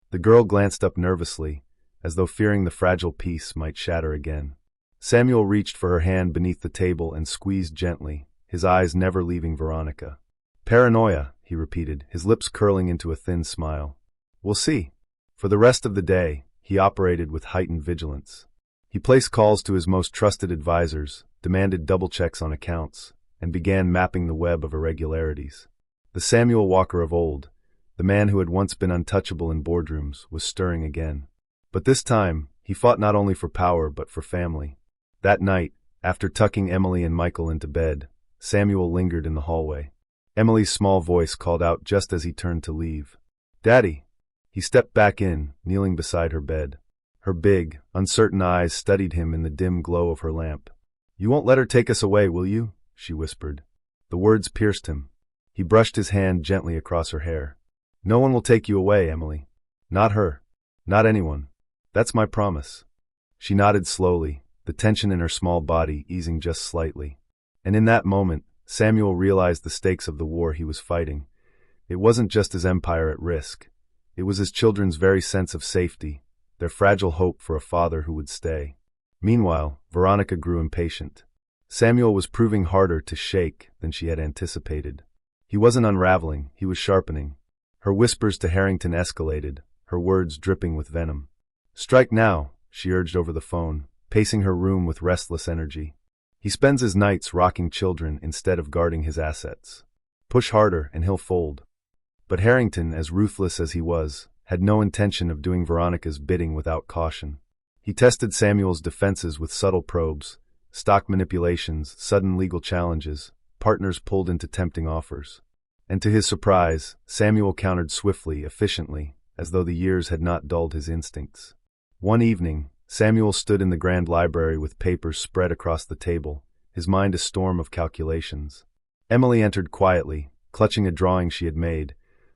The girl glanced up nervously, as though fearing the fragile piece might shatter again. Samuel reached for her hand beneath the table and squeezed gently, his eyes never leaving Veronica. "Paranoia," he repeated, his lips curling into a thin smile. "We'll see." For the rest of the day, he operated with heightened vigilance. He placed calls to his most trusted advisors, demanded double checks on accounts, and began mapping the web of irregularities. The Samuel Walker of old, the man who had once been untouchable in boardrooms, was stirring again. But this time, he fought not only for power but for family. That night, after tucking Emily and Michael into bed, Samuel lingered in the hallway. Emily's small voice called out just as he turned to leave. "Daddy!" He stepped back in, kneeling beside her bed. Her big, uncertain eyes studied him in the dim glow of her lamp. "You won't let her take us away, will you?" she whispered. The words pierced him. He brushed his hand gently across her hair. "No one will take you away, Emily. Not her. Not anyone. That's my promise." She nodded slowly, the tension in her small body easing just slightly. And in that moment, Samuel realized the stakes of the war he was fighting. It wasn't just his empire at risk. It was his children's very sense of safety, their fragile hope for a father who would stay. Meanwhile, Veronica grew impatient. Samuel was proving harder to shake than she had anticipated. He wasn't unraveling, he was sharpening. Her whispers to Harrington escalated, her words dripping with venom. "Strike now," she urged over the phone, pacing her room with restless energy. "He spends his nights rocking children instead of guarding his assets. Push harder and he'll fold." But Harrington, as ruthless as he was, had no intention of doing Veronica's bidding without caution. He tested Samuel's defenses with subtle probes, stock manipulations, sudden legal challenges, partners pulled into tempting offers. And to his surprise, Samuel countered swiftly, efficiently, as though the years had not dulled his instincts. One evening, Samuel stood in the grand library with papers spread across the table, his mind a storm of calculations. Emily entered quietly, clutching a drawing she had made,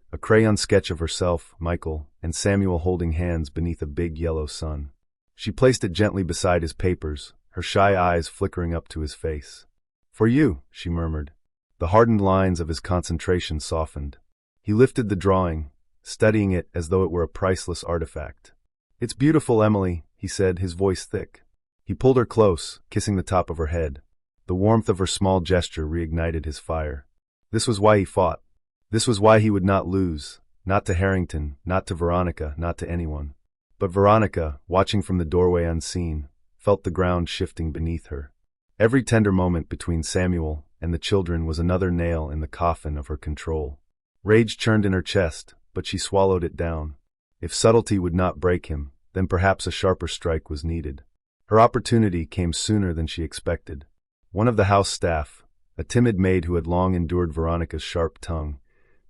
a crayon sketch of herself, Michael, and Samuel holding hands beneath a big yellow sun. She placed it gently beside his papers, her shy eyes flickering up to his face. "For you," she murmured. The hardened lines of his concentration softened. He lifted the drawing, studying it as though it were a priceless artifact. "It's beautiful, Emily," he said, his voice thick. He pulled her close, kissing the top of her head. The warmth of her small gesture reignited his fire. This was why he fought. This was why he would not lose, not to Harrington, not to Veronica, not to anyone. But Veronica, watching from the doorway unseen, felt the ground shifting beneath her. Every tender moment between Samuel and the children was another nail in the coffin of her control. Rage churned in her chest, but she swallowed it down. If subtlety would not break him, then perhaps a sharper strike was needed. Her opportunity came sooner than she expected. One of the house staff, a timid maid who had long endured Veronica's sharp tongue,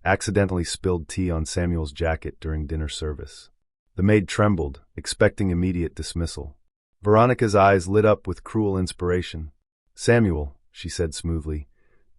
accidentally spilled tea on Samuel's jacket during dinner service. The maid trembled, expecting immediate dismissal. Veronica's eyes lit up with cruel inspiration. "Samuel," she said smoothly,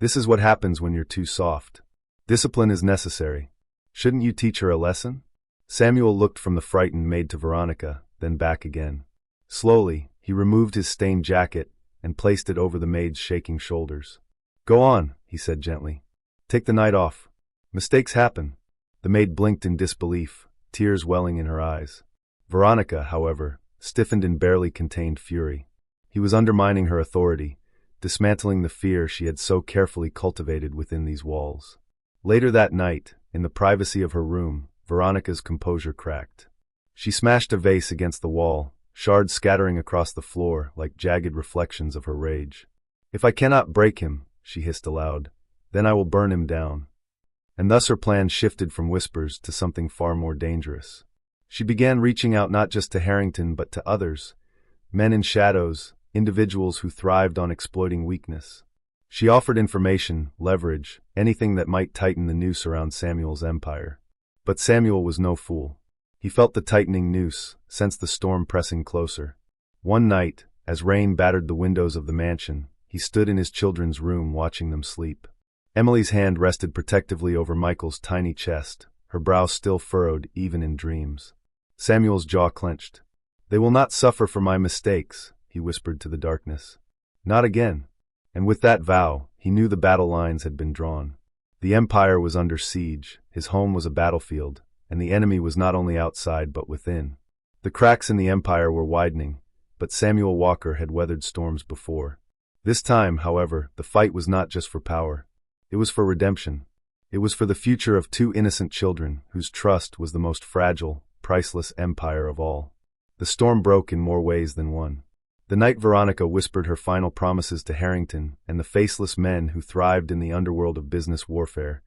"this is what happens when you're too soft. Discipline is necessary. Shouldn't you teach her a lesson?" Samuel looked from the frightened maid to Veronica, then back again. Slowly, he removed his stained jacket and placed it over the maid's shaking shoulders. "Go on," he said gently. "Take the night off. Mistakes happen." The maid blinked in disbelief, tears welling in her eyes. Veronica, however, stiffened in barely contained fury. He was undermining her authority, dismantling the fear she had so carefully cultivated within these walls. Later that night, in the privacy of her room, Veronica's composure cracked. She smashed a vase against the wall, shards scattering across the floor like jagged reflections of her rage. "If I cannot break him," she hissed aloud, "then I will burn him down." And thus her plan shifted from whispers to something far more dangerous. She began reaching out not just to Harrington but to others, men in shadows, individuals who thrived on exploiting weakness. She offered information, leverage, anything that might tighten the noose around Samuel's empire. But Samuel was no fool. He felt the tightening noose, sensed the storm pressing closer. One night, as rain battered the windows of the mansion, he stood in his children's room watching them sleep. Emily's hand rested protectively over Michael's tiny chest, her brow still furrowed even in dreams. Samuel's jaw clenched. "They will not suffer for my mistakes," he whispered to the darkness. "Not again." And with that vow, he knew the battle lines had been drawn. The empire was under siege, his home was a battlefield, and the enemy was not only outside but within. The cracks in the empire were widening, but Samuel Walker had weathered storms before. This time, however, the fight was not just for power. It was for redemption. It was for the future of two innocent children whose trust was the most fragile, priceless empire of all. The storm broke in more ways than one. The night Veronica whispered her final promises to Harrington and the faceless men who thrived in the underworld of business warfare,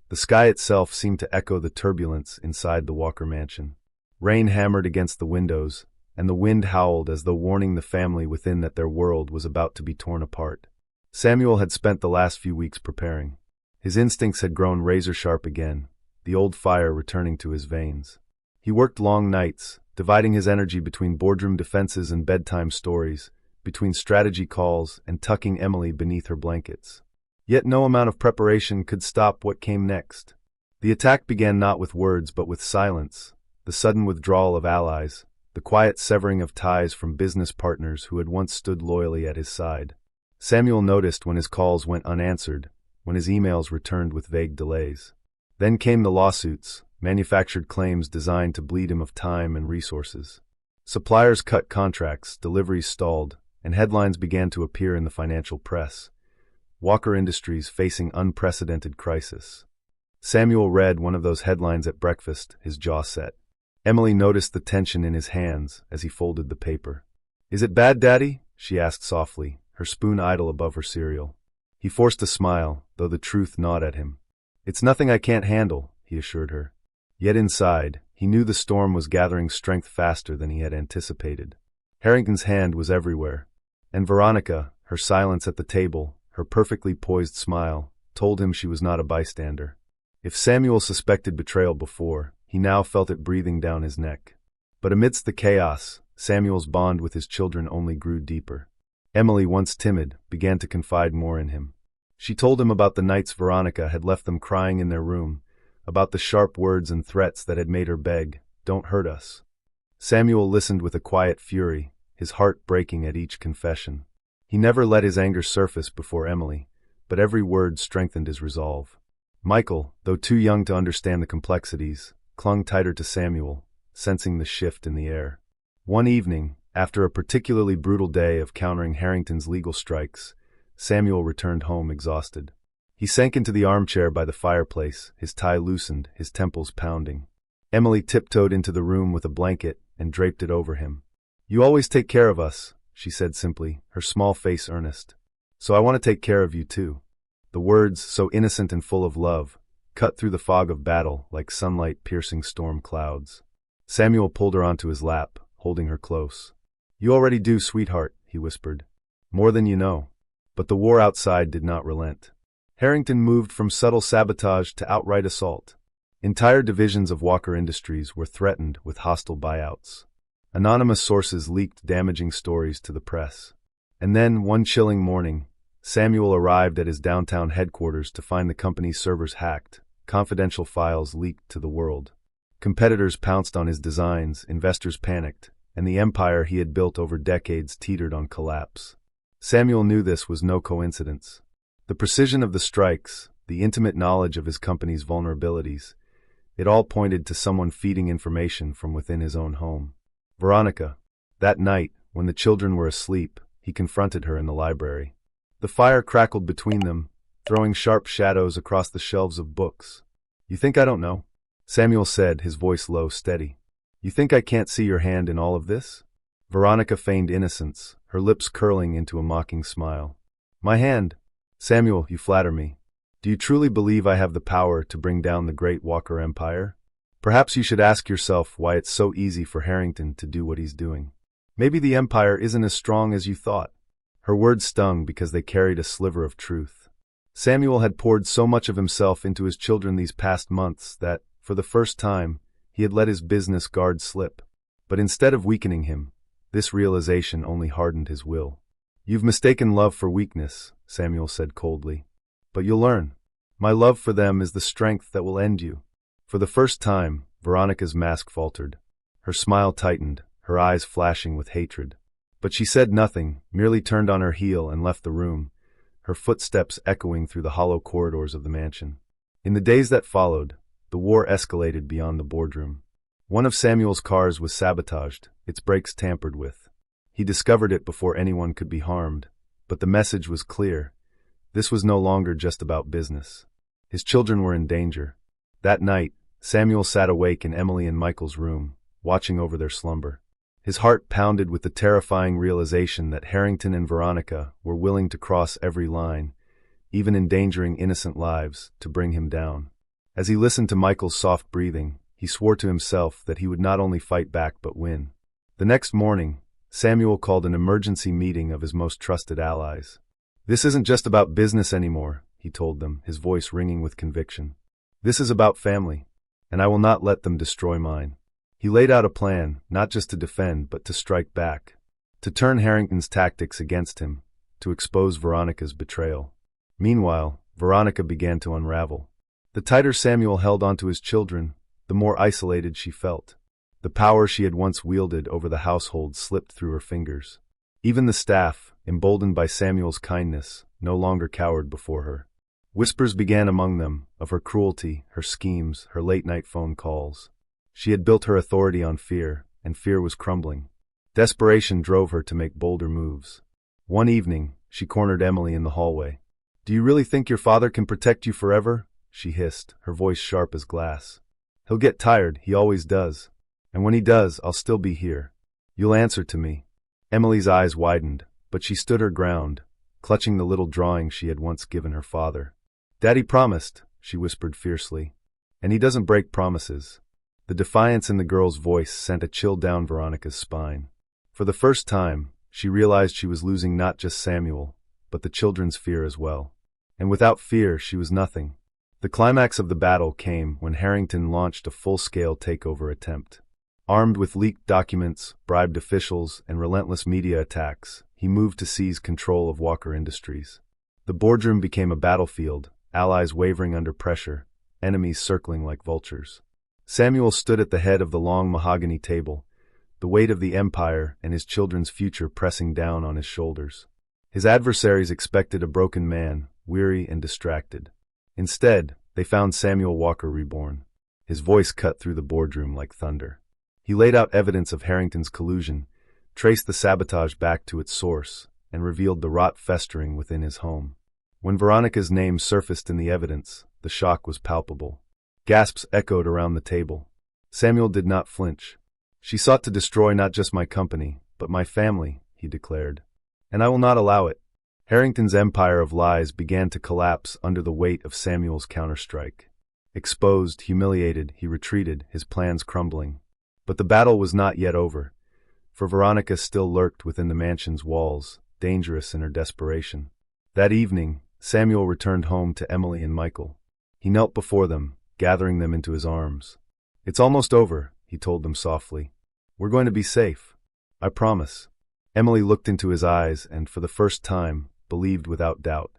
the sky itself seemed to echo the turbulence inside the Walker mansion. Rain hammered against the windows, and the wind howled as though warning the family within that their world was about to be torn apart. Samuel had spent the last few weeks preparing. His instincts had grown razor-sharp again, the old fire returning to his veins. He worked long nights, dividing his energy between boardroom defenses and bedtime stories, between strategy calls and tucking Emily beneath her blankets. Yet no amount of preparation could stop what came next. The attack began not with words but with silence, the sudden withdrawal of allies, the quiet severing of ties from business partners who had once stood loyally at his side. Samuel noticed when his calls went unanswered, when his emails returned with vague delays. Then came the lawsuits, manufactured claims designed to bleed him of time and resources. Suppliers cut contracts, deliveries stalled, and headlines began to appear in the financial press. Walker Industries facing unprecedented crisis. Samuel read one of those headlines at breakfast, his jaw set. Emily noticed the tension in his hands as he folded the paper. "Is it bad, Daddy?" she asked softly, her spoon idle above her cereal. He forced a smile, though the truth gnawed at him. "It's nothing I can't handle," he assured her. Yet inside, he knew the storm was gathering strength faster than he had anticipated. Harrington's hand was everywhere, and Veronica, her silence at the table, her perfectly poised smile, told him she was not a bystander. If Samuel suspected betrayal before, he now felt it breathing down his neck. But amidst the chaos, Samuel's bond with his children only grew deeper. Emily, once timid, began to confide more in him. She told him about the nights Veronica had left them crying in their room, about the sharp words and threats that had made her beg, "Don't hurt us." Samuel listened with a quiet fury, his heart breaking at each confession. He never let his anger surface before Emily, but every word strengthened his resolve. Michael, though too young to understand the complexities, clung tighter to Samuel, sensing the shift in the air. One evening, after a particularly brutal day of countering Harrington's legal strikes, Samuel returned home exhausted. He sank into the armchair by the fireplace, his tie loosened, his temples pounding. Emily tiptoed into the room with a blanket and draped it over him. "You always take care of us," she said simply, her small face earnest. "So I want to take care of you too." The words, so innocent and full of love, cut through the fog of battle like sunlight piercing storm clouds. Samuel pulled her onto his lap, holding her close. You already do, sweetheart, he whispered. More than you know. But the war outside did not relent. Harrington moved from subtle sabotage to outright assault. Entire divisions of Walker Industries were threatened with hostile buyouts. Anonymous sources leaked damaging stories to the press. And then, one chilling morning, Samuel arrived at his downtown headquarters to find the company's servers hacked, confidential files leaked to the world. Competitors pounced on his designs, investors panicked, and the empire he had built over decades teetered on collapse. Samuel knew this was no coincidence. The precision of the strikes, the intimate knowledge of his company's vulnerabilities, it all pointed to someone feeding information from within his own home. Veronica. That night, when the children were asleep, he confronted her in the library. The fire crackled between them, throwing sharp shadows across the shelves of books. You think I don't know? Samuel said, his voice low, steady. You think I can't see your hand in all of this? Veronica feigned innocence, her lips curling into a mocking smile. My hand? Samuel, you flatter me. Do you truly believe I have the power to bring down the great Walker Empire? Perhaps you should ask yourself why it's so easy for Harrington to do what he's doing. Maybe the empire isn't as strong as you thought. Her words stung because they carried a sliver of truth. Samuel had poured so much of himself into his children these past months that, for the first time, he had let his business guard slip. But instead of weakening him, this realization only hardened his will. You've mistaken love for weakness, Samuel said coldly. But you'll learn. My love for them is the strength that will end you. For the first time, Veronica's mask faltered. Her smile tightened, her eyes flashing with hatred. But she said nothing, merely turned on her heel and left the room, her footsteps echoing through the hollow corridors of the mansion. In the days that followed, the war escalated beyond the boardroom. One of Samuel's cars was sabotaged, its brakes tampered with. He discovered it before anyone could be harmed, but the message was clear. This was no longer just about business. His children were in danger. That night, Samuel sat awake in Emily and Michael's room, watching over their slumber. His heart pounded with the terrifying realization that Harrington and Veronica were willing to cross every line, even endangering innocent lives, to bring him down. As he listened to Michael's soft breathing, he swore to himself that he would not only fight back but win. The next morning, Samuel called an emergency meeting of his most trusted allies. This isn't just about business anymore, he told them, his voice ringing with conviction. This is about family, and I will not let them destroy mine. He laid out a plan, not just to defend, but to strike back, to turn Harrington's tactics against him, to expose Veronica's betrayal. Meanwhile, Veronica began to unravel. The tighter Samuel held onto his children, the more isolated she felt. The power she had once wielded over the household slipped through her fingers. Even the staff, emboldened by Samuel's kindness, no longer cowered before her. Whispers began among them, of her cruelty, her schemes, her late-night phone calls. She had built her authority on fear, and fear was crumbling. Desperation drove her to make bolder moves. One evening, she cornered Emily in the hallway. "Do you really think your father can protect you forever?" she hissed, her voice sharp as glass. "He'll get tired, he always does. And when he does, I'll still be here. You'll answer to me." Emily's eyes widened, but she stood her ground, clutching the little drawing she had once given her father. "Daddy promised," she whispered fiercely. "And he doesn't break promises." The defiance in the girl's voice sent a chill down Veronica's spine. For the first time, she realized she was losing not just Samuel, but the children's fear as well. And without fear, she was nothing. The climax of the battle came when Harrington launched a full-scale takeover attempt. Armed with leaked documents, bribed officials, and relentless media attacks, he moved to seize control of Walker Industries. The boardroom became a battlefield, allies wavering under pressure, enemies circling like vultures. Samuel stood at the head of the long mahogany table, the weight of the empire and his children's future pressing down on his shoulders. His adversaries expected a broken man, weary and distracted. Instead, they found Samuel Walker reborn. His voice cut through the boardroom like thunder. He laid out evidence of Harrington's collusion, traced the sabotage back to its source, and revealed the rot festering within his home. When Veronica's name surfaced in the evidence, the shock was palpable. Gasps echoed around the table. Samuel did not flinch. "She sought to destroy not just my company, but my family," he declared. "And I will not allow it." Harrington's empire of lies began to collapse under the weight of Samuel's counterstrike. Exposed, humiliated, he retreated, his plans crumbling. But the battle was not yet over. for Veronica still lurked within the mansion's walls, dangerous in her desperation. That evening, Samuel returned home to Emily and Michael. He knelt before them, gathering them into his arms. "It's almost over," he told them softly. "We're going to be safe. I promise." Emily looked into his eyes and, for the first time, believed without doubt.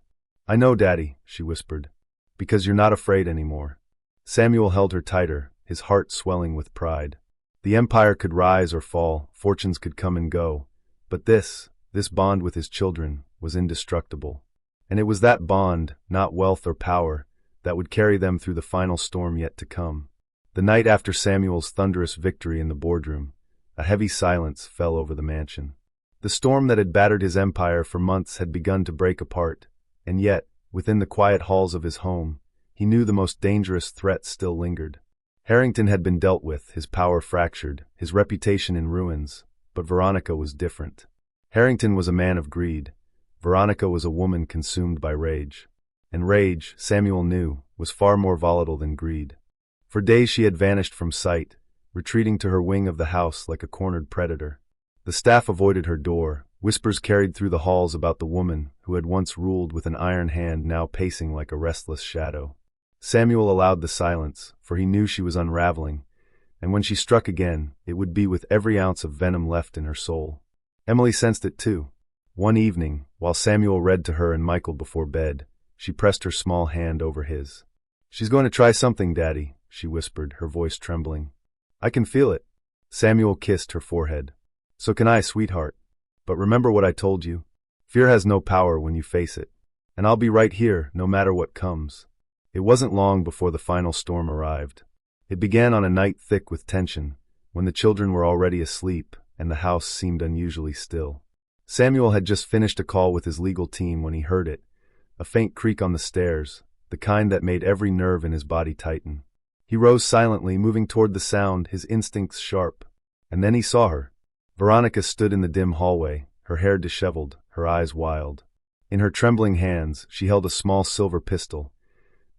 "I know, Daddy," she whispered, "because you're not afraid anymore." Samuel held her tighter, his heart swelling with pride. The empire could rise or fall, fortunes could come and go, but this bond with his children, was indestructible. And it was that bond, not wealth or power, that would carry them through the final storm yet to come. The night after Samuel's thunderous victory in the boardroom, a heavy silence fell over the mansion. The storm that had battered his empire for months had begun to break apart, and yet, within the quiet halls of his home, he knew the most dangerous threat still lingered. Harrington had been dealt with, his power fractured, his reputation in ruins, but Veronica was different. Harrington was a man of greed. Veronica was a woman consumed by rage. And rage, Samuel knew, was far more volatile than greed. For days she had vanished from sight, retreating to her wing of the house like a cornered predator. The staff avoided her door, whispers carried through the halls about the woman who had once ruled with an iron hand now pacing like a restless shadow. Samuel allowed the silence, for he knew she was unraveling, and when she struck again, it would be with every ounce of venom left in her soul. Emily sensed it too. One evening, while Samuel read to her and Michael before bed, she pressed her small hand over his. "She's going to try something, Daddy," she whispered, her voice trembling. "I can feel it." Samuel kissed her forehead. "So can I, sweetheart. But remember what I told you. Fear has no power when you face it. And I'll be right here, no matter what comes." It wasn't long before the final storm arrived. It began on a night thick with tension, when the children were already asleep and the house seemed unusually still. Samuel had just finished a call with his legal team when he heard it, a faint creak on the stairs, the kind that made every nerve in his body tighten. He rose silently, moving toward the sound, his instincts sharp. And then he saw her. Veronica stood in the dim hallway, her hair disheveled, her eyes wild. In her trembling hands, she held a small silver pistol,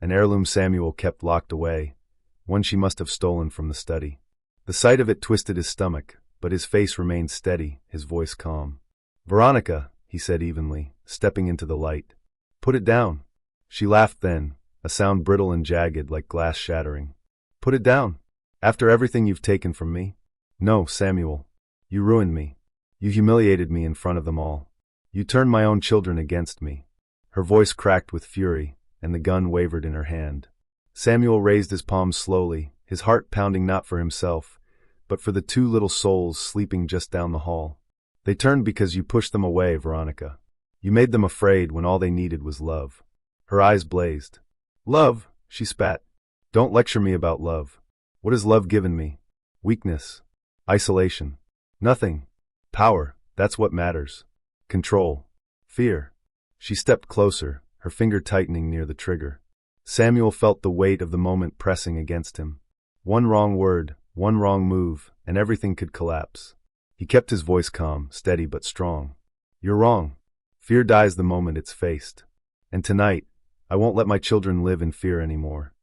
an heirloom Samuel kept locked away, one she must have stolen from the study. The sight of it twisted his stomach, but his face remained steady, his voice calm. "Veronica," he said evenly, stepping into the light. "Put it down." She laughed then, a sound brittle and jagged like glass shattering. "Put it down? After everything you've taken from me?" "No, Samuel. You ruined me. You humiliated me in front of them all. You turned my own children against me." Her voice cracked with fury, and the gun wavered in her hand. Samuel raised his palms slowly, his heart pounding not for himself, but for the two little souls sleeping just down the hall. "They turned because you pushed them away, Veronica. You made them afraid when all they needed was love." Her eyes blazed. "Love?" she spat. "Don't lecture me about love. What has love given me? Weakness. Isolation. Nothing. Power, that's what matters. Control. Fear." She stepped closer, her finger tightening near the trigger. Samuel felt the weight of the moment pressing against him. One wrong word, one wrong move, and everything could collapse. He kept his voice calm, steady but strong. "You're wrong. Fear dies the moment it's faced. And tonight, I won't let my children live in fear anymore."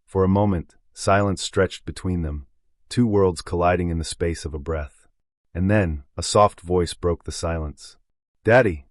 For a moment, silence stretched between them, two worlds colliding in the space of a breath. And then, a soft voice broke the silence. "Daddy!"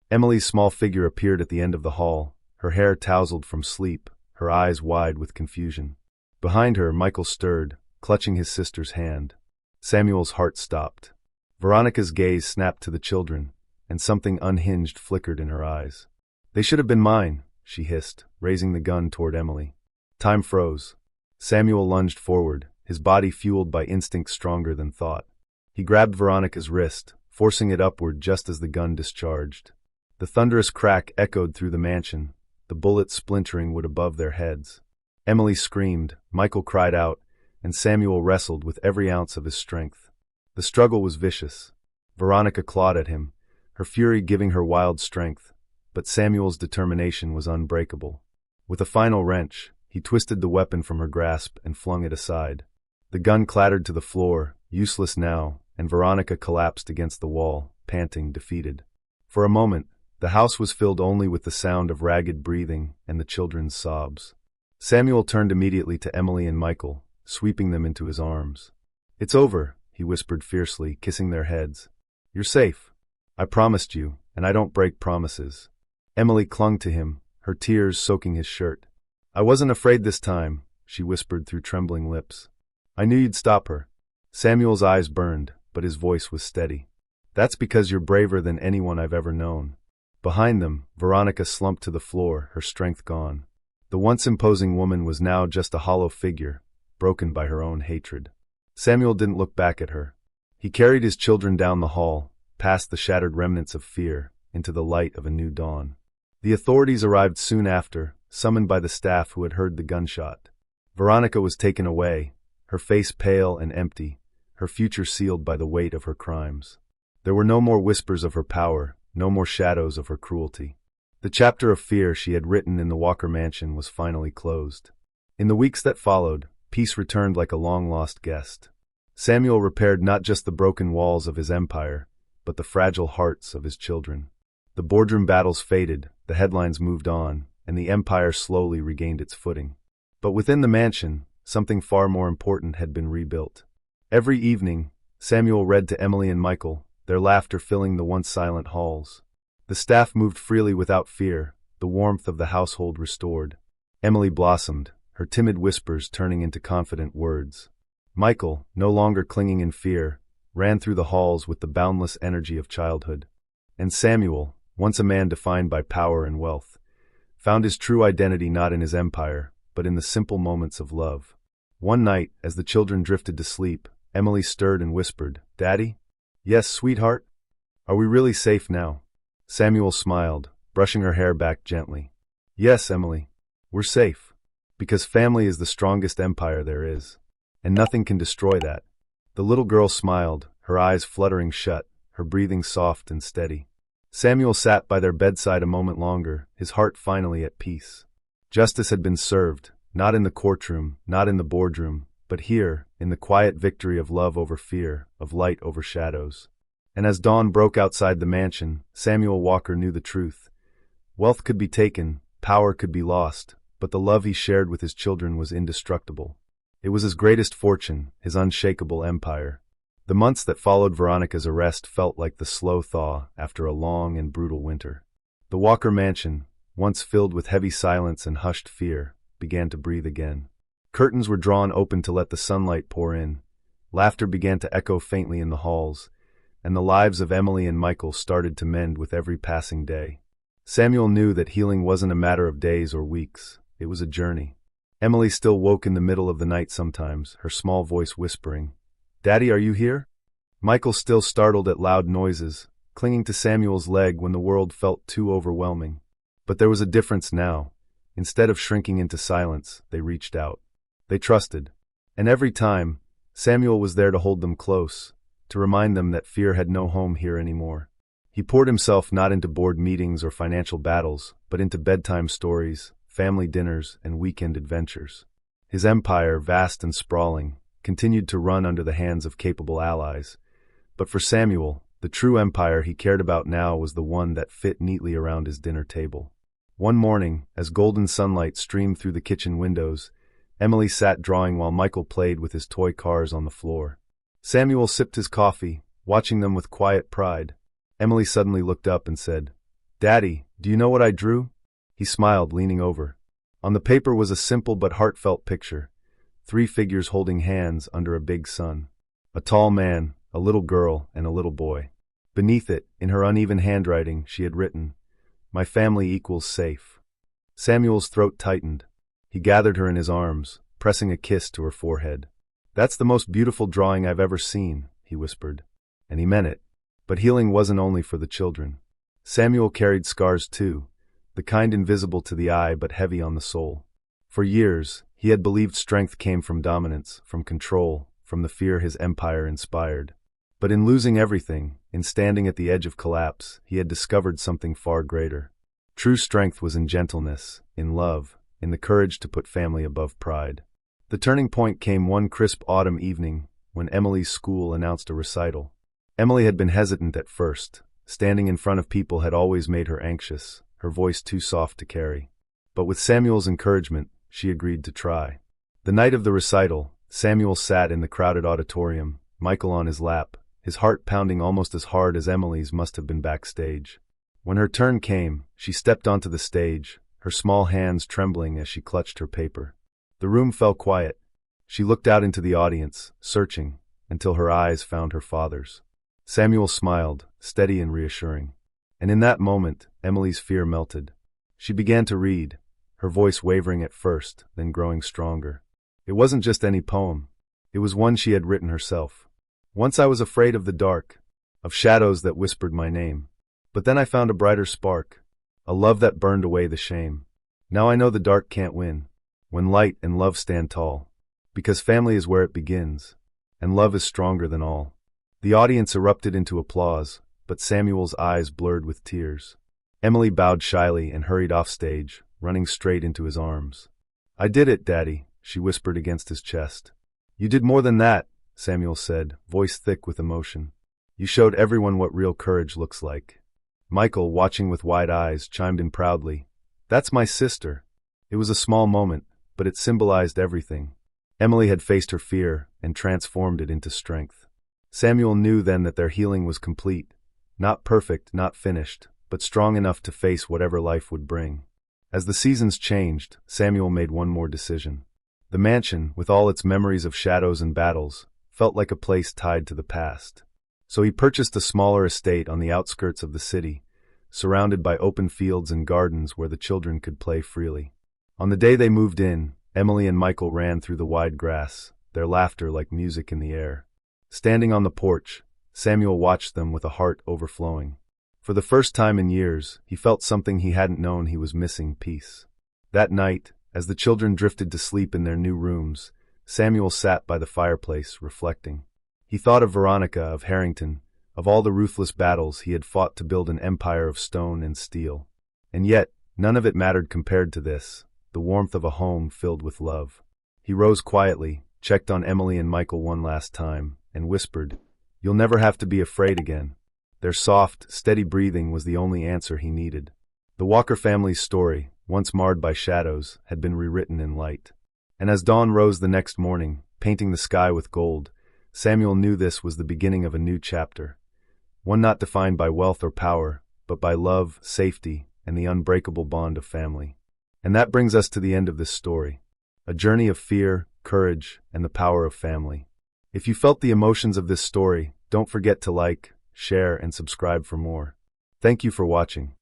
Emily's small figure appeared at the end of the hall, her hair tousled from sleep, her eyes wide with confusion. Behind her, Michael stirred, clutching his sister's hand. Samuel's heart stopped. Veronica's gaze snapped to the children, and something unhinged flickered in her eyes. "They should have been mine," she hissed, raising the gun toward Emily. Time froze. Samuel lunged forward, his body fueled by instinct stronger than thought. He grabbed Veronica's wrist, forcing it upward just as the gun discharged. The thunderous crack echoed through the mansion, the bullet splintering wood above their heads. Emily screamed, Michael cried out, and Samuel wrestled with every ounce of his strength. The struggle was vicious. Veronica clawed at him, her fury giving her wild strength, but Samuel's determination was unbreakable. With a final wrench, he twisted the weapon from her grasp and flung it aside. The gun clattered to the floor, useless now, and Veronica collapsed against the wall, panting, defeated. For a moment, the house was filled only with the sound of ragged breathing and the children's sobs. Samuel turned immediately to Emily and Michael, sweeping them into his arms. "It's over," he whispered fiercely, kissing their heads. You're safe. I promised you, and I don't break promises. Emily clung to him, her tears soaking his shirt. I wasn't afraid this time, she whispered through trembling lips. I knew you'd stop her. Samuel's eyes burned, but his voice was steady. That's because you're braver than anyone I've ever known. Behind them, Veronica slumped to the floor, her strength gone. The once imposing woman was now just a hollow figure, broken by her own hatred. Samuel didn't look back at her. He carried his children down the hall, past the shattered remnants of fear, into the light of a new dawn. The authorities arrived soon after, summoned by the staff who had heard the gunshot. Veronica was taken away, her face pale and empty, her future sealed by the weight of her crimes. There were no more whispers of her power, no more shadows of her cruelty. The chapter of fear she had written in the Walker mansion was finally closed. In the weeks that followed, peace returned like a long-lost guest. Samuel repaired not just the broken walls of his empire, but the fragile hearts of his children. The boardroom battles faded, the headlines moved on, and the empire slowly regained its footing. But within the mansion, something far more important had been rebuilt. Every evening, Samuel read to Emily and Michael, their laughter filling the once silent halls. The staff moved freely without fear, the warmth of the household restored. Emily blossomed, her timid whispers turning into confident words. Michael, no longer clinging in fear, ran through the halls with the boundless energy of childhood. And Samuel, once a man defined by power and wealth, found his true identity not in his empire, but in the simple moments of love. One night, as the children drifted to sleep, Emily stirred and whispered, "Daddy?" "Yes, sweetheart? Are we really safe now?" Samuel smiled, brushing her hair back gently. "Yes, Emily. We're safe. Because family is the strongest empire there is. And nothing can destroy that." The little girl smiled, her eyes fluttering shut, her breathing soft and steady. Samuel sat by their bedside a moment longer, his heart finally at peace. Justice had been served, not in the courtroom, not in the boardroom, but here, in the quiet victory of love over fear, of light over shadows. And as dawn broke outside the mansion, Samuel Walker knew the truth. Wealth could be taken, power could be lost, but the love he shared with his children was indestructible. It was his greatest fortune, his unshakable empire. The months that followed Veronica's arrest felt like the slow thaw after a long and brutal winter. The Walker mansion, once filled with heavy silence and hushed fear, began to breathe again. Curtains were drawn open to let the sunlight pour in. Laughter began to echo faintly in the halls, and the lives of Emily and Michael started to mend with every passing day. Samuel knew that healing wasn't a matter of days or weeks. It was a journey. Emily still woke in the middle of the night sometimes, her small voice whispering, "Daddy, are you here?" Michael still startled at loud noises, clinging to Samuel's leg when the world felt too overwhelming. But there was a difference now. Instead of shrinking into silence, they reached out. They trusted. And every time, Samuel was there to hold them close, to remind them that fear had no home here anymore. He poured himself not into board meetings or financial battles, but into bedtime stories, family dinners, and weekend adventures. His empire, vast and sprawling, continued to run under the hands of capable allies. But for Samuel, the true empire he cared about now was the one that fit neatly around his dinner table. One morning, as golden sunlight streamed through the kitchen windows, Emily sat drawing while Michael played with his toy cars on the floor. Samuel sipped his coffee, watching them with quiet pride. Emily suddenly looked up and said, "Daddy, do you know what I drew?" He smiled, leaning over. On the paper was a simple but heartfelt picture. 3 figures holding hands under a big sun. A tall man, a little girl, and a little boy. Beneath it, in her uneven handwriting, she had written, "My family equals safe." Samuel's throat tightened. He gathered her in his arms, pressing a kiss to her forehead. "That's the most beautiful drawing I've ever seen," he whispered. And he meant it. But healing wasn't only for the children. Samuel carried scars too, the kind invisible to the eye but heavy on the soul. For years, he had believed strength came from dominance, from control, from the fear his empire inspired. But in losing everything, in standing at the edge of collapse, he had discovered something far greater. True strength was in gentleness, in love, in the courage to put family above pride. The turning point came one crisp autumn evening, when Emily's school announced a recital. Emily had been hesitant at first. Standing in front of people had always made her anxious, her voice too soft to carry. But with Samuel's encouragement, she agreed to try. The night of the recital, Samuel sat in the crowded auditorium, Michael on his lap, his heart pounding almost as hard as Emily's must have been backstage. When her turn came, she stepped onto the stage, her small hands trembling as she clutched her paper. The room fell quiet. She looked out into the audience, searching, until her eyes found her father's. Samuel smiled, steady and reassuring. And in that moment, Emily's fear melted. She began to read, her voice wavering at first, then growing stronger. It wasn't just any poem. It was one she had written herself. Once I was afraid of the dark, of shadows that whispered my name. But then I found a brighter spark, a love that burned away the shame. Now I know the dark can't win, when light and love stand tall. Because family is where it begins, and love is stronger than all. The audience erupted into applause, but Samuel's eyes blurred with tears. Emily bowed shyly and hurried off stage, running straight into his arms. I did it, Daddy, she whispered against his chest. You did more than that, Samuel said, voice thick with emotion. You showed everyone what real courage looks like. Michael, watching with wide eyes, chimed in proudly. That's my sister. It was a small moment, but it symbolized everything. Emily had faced her fear and transformed it into strength. Samuel knew then that their healing was complete. Not perfect, not finished, but strong enough to face whatever life would bring. As the seasons changed, Samuel made one more decision. The mansion, with all its memories of shadows and battles, felt like a place tied to the past. So he purchased a smaller estate on the outskirts of the city, surrounded by open fields and gardens where the children could play freely. On the day they moved in, Emily and Michael ran through the wide grass, their laughter like music in the air. Standing on the porch, Samuel watched them with a heart overflowing. For the first time in years, he felt something he hadn't known he was missing: peace. That night, as the children drifted to sleep in their new rooms, Samuel sat by the fireplace, reflecting. He thought of Veronica, of Harrington, of all the ruthless battles he had fought to build an empire of stone and steel. And yet, none of it mattered compared to this, the warmth of a home filled with love. He rose quietly, checked on Emily and Michael one last time, and whispered, "You'll never have to be afraid again." Their soft, steady breathing was the only answer he needed. The Walker family's story, once marred by shadows, had been rewritten in light. And as dawn rose the next morning, painting the sky with gold, Samuel knew this was the beginning of a new chapter. One not defined by wealth or power, but by love, safety, and the unbreakable bond of family. And that brings us to the end of this story. A journey of fear, courage, and the power of family. If you felt the emotions of this story, don't forget to like, share, and subscribe for more. Thank you for watching.